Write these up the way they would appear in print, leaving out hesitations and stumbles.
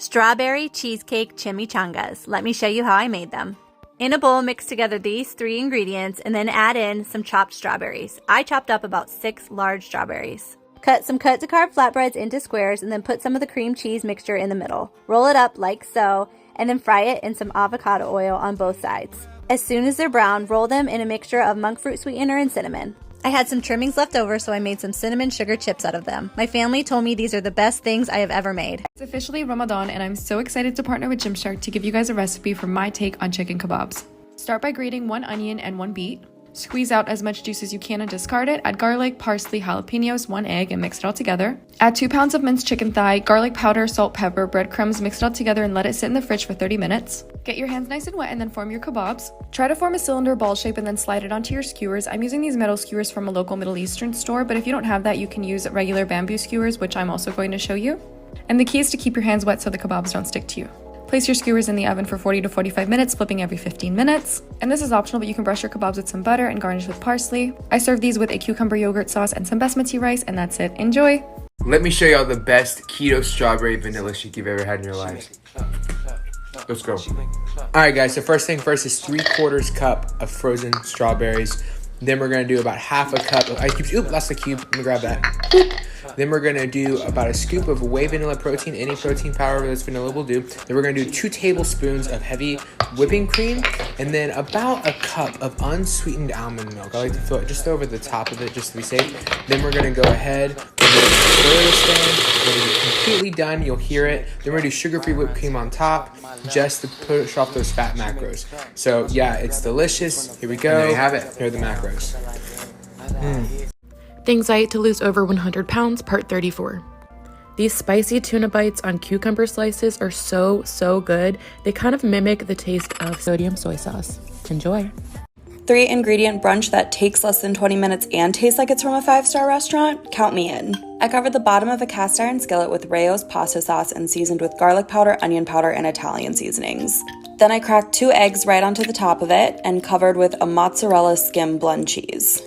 Strawberry cheesecake chimichangas. Let me show you how I made them. In a bowl, mix together these 3 ingredients and then add in some chopped strawberries. I chopped up about 6 large strawberries. Cut some cut-to-carb flatbreads into squares and then put some of the cream cheese mixture in the middle. Roll it up like so, and then fry it in some avocado oil on both sides. As soon as they're brown, roll them in a mixture of monk fruit sweetener and cinnamon. I had some trimmings left over, so I made some cinnamon sugar chips out of them. My family told me these are the best things I have ever made. It's officially Ramadan, and I'm so excited to partner with Gymshark to give you guys a recipe for my take on chicken kebabs. Start by grating 1 onion and 1 beet. Squeeze out as much juice as you can and discard it. Add garlic, parsley, jalapenos, 1 egg, and mix it all together. Add 2 pounds of minced chicken thigh, garlic powder, salt, pepper, breadcrumbs, mix it all together and let it sit in the fridge for 30 minutes. Get your hands nice and wet and then form your kebabs. Try to form a cylinder ball shape and then slide it onto your skewers. I'm using these metal skewers from a local Middle Eastern store, but if you don't have that, you can use regular bamboo skewers, which I'm also going to show you. And the key is to keep your hands wet so the kebabs don't stick to you. Place your skewers in the oven for 40 to 45 minutes, flipping every 15 minutes. And this is optional, but you can brush your kebabs with some butter and garnish with parsley. I serve these with a cucumber yogurt sauce and some basmati rice, and that's it. Enjoy! Let me show y'all the best keto strawberry vanilla shake you've ever had in your lives. Let's go. Alright guys, so first thing first is 3/4 cup of frozen strawberries. Then we're gonna do about half a cup of ice cubes. Oop, that's the cube. Let me grab that. Boop. Then we're gonna do about a scoop of whey vanilla protein. Any protein powder that's vanilla will do. Then we're gonna do 2 tablespoons of heavy whipping cream, and then about a cup of unsweetened almond milk. I like to throw it just over the top of it just to be safe. Then we're gonna go ahead and stir this thing. When it's completely done, you'll hear it. Then we're gonna do sugar-free whipped cream on top, just to push off those fat macros. So yeah, it's delicious. Here we go. And there you have it. Here are the macros. Things I ate to lose over 100 pounds, part 34. These spicy tuna bites on cucumber slices are so good. They kind of mimic the taste of sodium soy sauce. Enjoy. 3-ingredient brunch that takes less than 20 minutes and tastes like it's from a 5-star restaurant? Count me in. I covered the bottom of a cast iron skillet with Rayo's pasta sauce and seasoned with garlic powder, onion powder, and Italian seasonings. Then I cracked 2 eggs right onto the top of it and covered with a mozzarella skim blend cheese.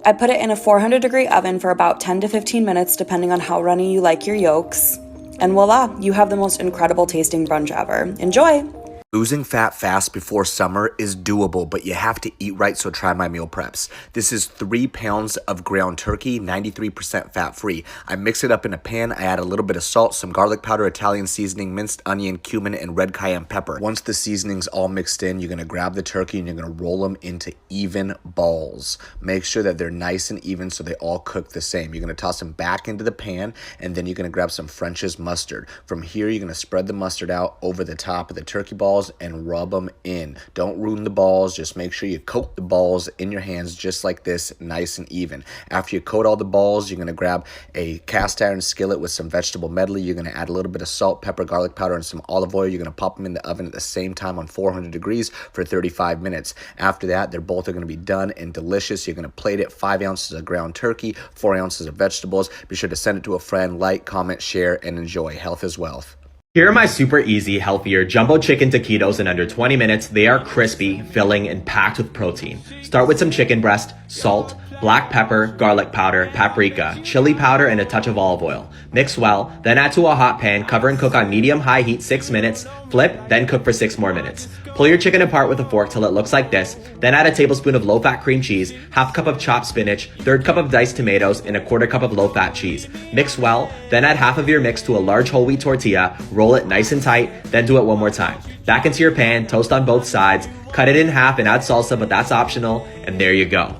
I put it in a 400-degree oven for about 10 to 15 minutes depending on how runny you like your yolks. And voila, you have the most incredible tasting brunch ever. Enjoy! Losing fat fast before summer is doable, but you have to eat right, so try my meal preps. This is 3 pounds of ground turkey, 93% fat-free. I mix it up in a pan. I add a little bit of salt, some garlic powder, Italian seasoning, minced onion, cumin, and red cayenne pepper. Once the seasoning's all mixed in, you're going to grab the turkey and you're going to roll them into even balls. Make sure that they're nice and even so they all cook the same. You're going to toss them back into the pan, and then you're going to grab some French's mustard. From here, you're going to spread the mustard out over the top of the turkey balls and rub them in. Don't ruin the balls. Just make sure you coat the balls in your hands just like this, nice and even. After you coat all the balls, you're going to grab a cast iron skillet with some vegetable medley. You're going to add a little bit of salt, pepper, garlic powder, and some olive oil. You're going to pop them in the oven at the same time on 400 degrees for 35 minutes. After that, they're both going to be done and delicious. You're going to plate it 5 ounces of ground turkey, 4 ounces of vegetables. Be sure to send it to a friend, like, comment, share, and enjoy. Health is wealth. Here are my super easy, healthier jumbo chicken taquitos in under 20 minutes. They are crispy, filling, and packed with protein. Start with some chicken breast, salt, black pepper, garlic powder, paprika, chili powder, and a touch of olive oil. Mix well, then add to a hot pan, cover and cook on medium-high heat 6 minutes, flip, then cook for 6 more minutes. Pull your chicken apart with a fork till it looks like this, then add a tablespoon of low-fat cream cheese, half cup of chopped spinach, 1/3 cup of diced tomatoes, and 1/4 cup of low-fat cheese. Mix well, then add half of your mix to a large whole wheat tortilla, roll it nice and tight, then do it one more time. Back into your pan, toast on both sides, cut it in half and add salsa, but that's optional, and there you go.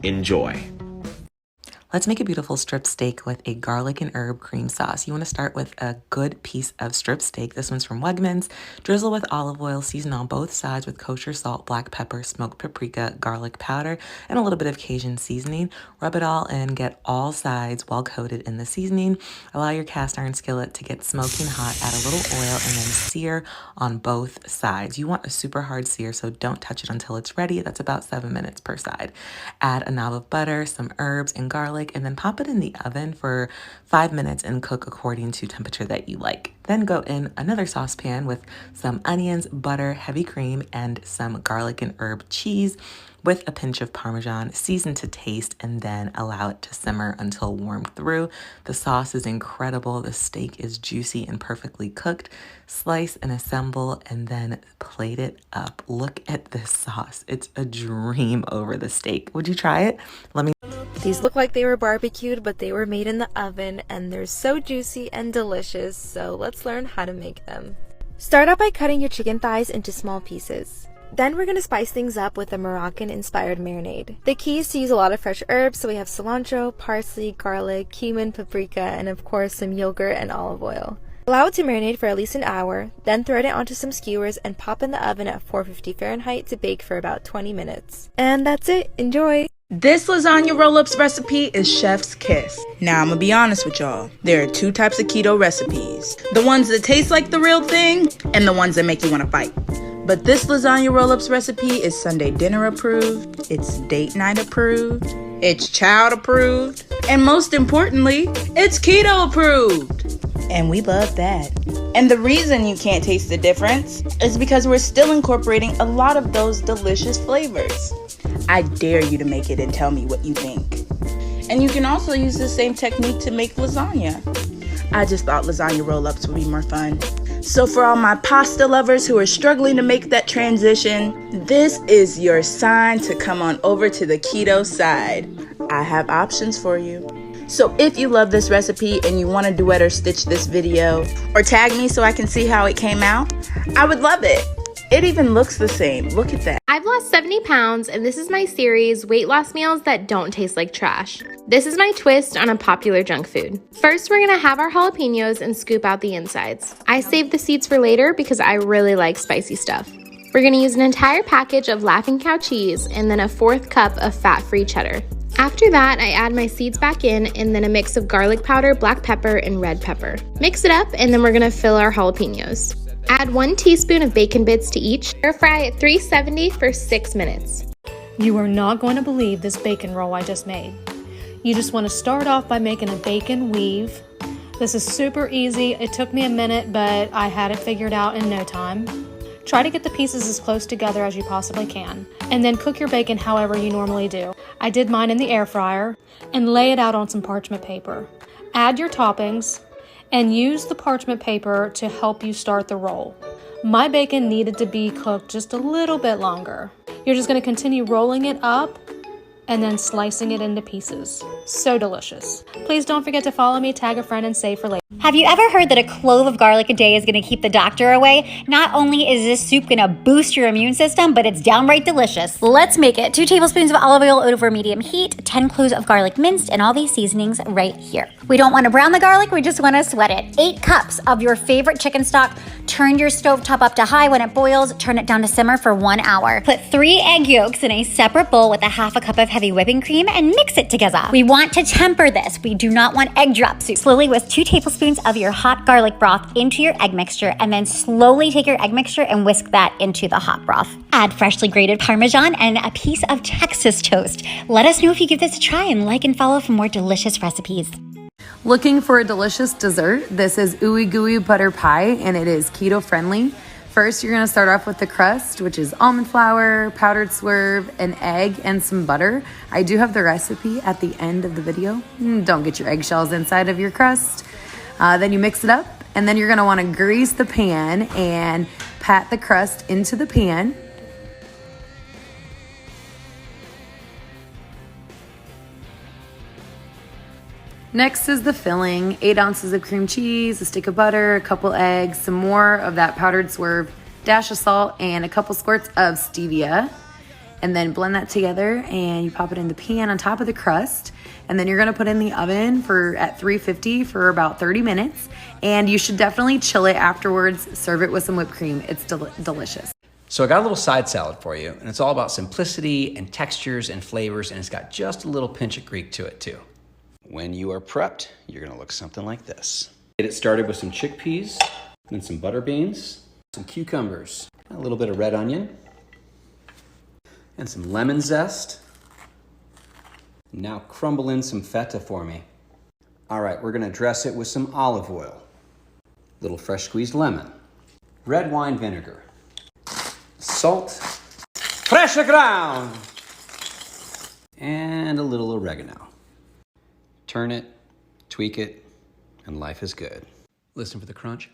Enjoy. Let's make a beautiful strip steak with a garlic and herb cream sauce. You want to start with a good piece of strip steak. This one's from Wegmans. Drizzle with olive oil, season on both sides with kosher salt, black pepper, smoked paprika, garlic powder, and a little bit of Cajun seasoning. Rub it all in, get all sides well coated in the seasoning. Allow your cast iron skillet to get smoking hot. Add a little oil and then sear on both sides. You want a super hard sear, so don't touch it until it's ready. That's about 7 minutes per side. Add a knob of butter, some herbs and garlic, garlic, and then pop it in the oven for 5 minutes and cook according to temperature that you like. Then go in another saucepan with some onions, butter, heavy cream, and some garlic and herb cheese with a pinch of Parmesan, season to taste, and then allow it to simmer until warmed through. The sauce is incredible. The steak is juicy and perfectly cooked. Slice and assemble and then plate it up. Look at this sauce. It's a dream over the steak. Would you try it? These look like they were barbecued, but they were made in the oven, and they're so juicy and delicious, so let's learn how to make them. Start out by cutting your chicken thighs into small pieces. Then we're going to spice things up with a Moroccan-inspired marinade. The key is to use a lot of fresh herbs, so we have cilantro, parsley, garlic, cumin, paprika, and of course some yogurt and olive oil. Allow it to marinate for at least an hour, then thread it onto some skewers and pop in the oven at 450 Fahrenheit to bake for about 20 minutes. And that's it. Enjoy! This lasagna roll-ups recipe is chef's kiss. Now, I'm gonna be honest with y'all. There are 2 types of keto recipes. The ones that taste like the real thing, and the ones that make you want to fight. But this lasagna roll-ups recipe is Sunday dinner approved, it's date night approved, it's child approved, and most importantly, it's keto approved. And we love that. And the reason you can't taste the difference is because we're still incorporating a lot of those delicious flavors. I dare you to make it and tell me what you think. And you can also use the same technique to make lasagna. I just thought lasagna roll-ups would be more fun. So for all my pasta lovers who are struggling to make that transition, this is your sign to come on over to the keto side. I have options for you. So if you love this recipe and you want to duet or stitch this video, or tag me so I can see how it came out, I would love it. It even looks the same. Look at that. I've lost 70 pounds, and this is my series, Weight Loss Meals That Don't Taste Like Trash. This is my twist on a popular junk food. First, we're gonna have our jalapenos and scoop out the insides. I saved the seeds for later because I really like spicy stuff. We're gonna use an entire package of Laughing Cow cheese and then a 1/4 cup of fat-free cheddar. After that, I add my seeds back in and then a mix of garlic powder, black pepper, and red pepper. Mix it up, and then we're gonna fill our jalapenos. Add 1 teaspoon of bacon bits to each. Air fry at 370 for 6 minutes. You are not going to believe this bacon roll I just made. You just want to start off by making a bacon weave. This is super easy. It took me a minute, but I had it figured out in no time. Try to get the pieces as close together as you possibly can, and then cook your bacon however you normally do. I did mine in the air fryer, and lay it out on some parchment paper. Add your toppings, and use the parchment paper to help you start the roll. My bacon needed to be cooked just a little bit longer. You're just going to continue rolling it up and then slicing it into pieces. So delicious. Please don't forget to follow me, tag a friend, and save for later. Have you ever heard that a clove of garlic a day is going to keep the doctor away? Not only is this soup going to boost your immune system, but it's downright delicious. Let's make it. 2 tablespoons of olive oil over medium heat, 10 cloves of garlic minced, and all these seasonings right here. We don't want to brown the garlic, we just want to sweat it. 8 cups of your favorite chicken stock. Turn your stovetop up to high. When it boils, turn it down to simmer for 1 hour. Put 3 egg yolks in a separate bowl with a 1/2 cup of heavy whipping cream and mix it together. We want to temper this. We do not want egg drop soup. Slowly whisk 2 tablespoons of your hot garlic broth into your egg mixture, and then slowly take your egg mixture and whisk that into the hot broth. Add freshly grated Parmesan and a piece of Texas toast. Let us know if you give this a try, and like and follow for more delicious recipes. Looking for a delicious dessert? This is ooey gooey butter pie, and it is keto friendly. First, you're gonna start off with the crust, which is almond flour, powdered swerve, an egg, and some butter. I do have the recipe at the end of the video. Don't get your eggshells inside of your crust. Then you mix it up, and then you're gonna wanna grease the pan and pat the crust into the pan. Next is the filling, 8 ounces of cream cheese, a stick of butter, a couple eggs, some more of that powdered swerve, dash of salt, and a couple squirts of stevia. And then blend that together, and you pop it in the pan on top of the crust. And then you're gonna put it in the oven at 350 for about 30 minutes. And you should definitely chill it afterwards. Serve it with some whipped cream. It's delicious. So I got a little side salad for you, and it's all about simplicity and textures and flavors, and it's got just a little pinch of Greek to it too. When you are prepped, you're gonna look something like this. Get it started with some chickpeas, then some butter beans, some cucumbers, a little bit of red onion, and some lemon zest, Now crumble in some feta for me. All right, we're gonna dress it with some olive oil, little fresh squeezed lemon, red wine vinegar, salt, fresh ground, and a little oregano. Turn it, tweak it, and life is good. Listen for the crunch.